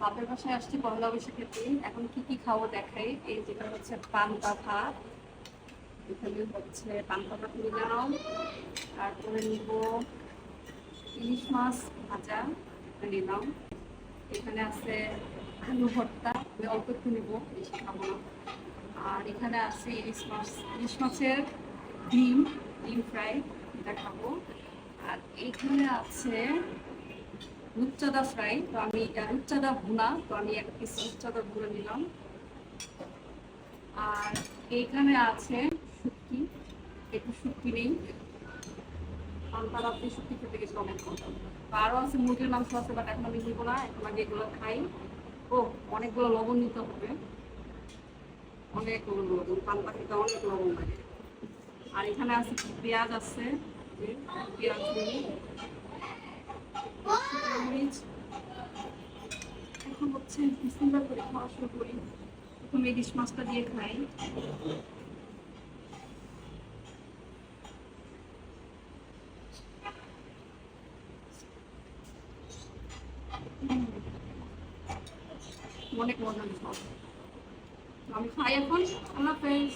বাপের বাসায় আসছি পহেলা বৈশাখেতে। এখন কি কি খাবো দেখাই। এই যেটা হচ্ছে পান্তা ভাত, এখানে হচ্ছে পান্তা ভাত নিলাম। তারপরে নিব ইলিশ মাছ ভাজা নিলাম। এখানে আছে আলু ভর্তা, আমি অল্প একটু নিবো, বেশি খাবো না। আর এখানে আছে ইলিশ মাছের ডিম ডিম ফ্রাই, এটা খাবো। আর এইখানে আছে রূপচাঁদা ফ্রাই, তো আমি রূপচাঁদা ভুনা, তো আমি এক পিস রূপচাঁদা ভুনা নিলাম। আর এইখানে আছে শুটকি, একটু শুটকি নেই, পান্তা ভাত দিয়ে শুটকি খেতে গেছে অনেক মজা। তো আরও আছে মুরগির মাংস আছে, বাট এখন আমি নিবো না, এখন আগে এগুলো খাই। ও, অনেকগুলো লবণ নিতে হবে, অনেকগুলো লবণ, পান্তা খেতে অনেক লবণ লাগে। আর এখানে আছে পেঁয়াজ আছে, পেঁয়াজ মরিচ। এখন হচ্ছে বিসমিল্লাহ করে খাওয়া শুরু করি। প্রথমে ইলিশ মাছটা দিয়ে খাই। অনেক মজা, আমি খাই এখন। আল্লাহ হাফেজ।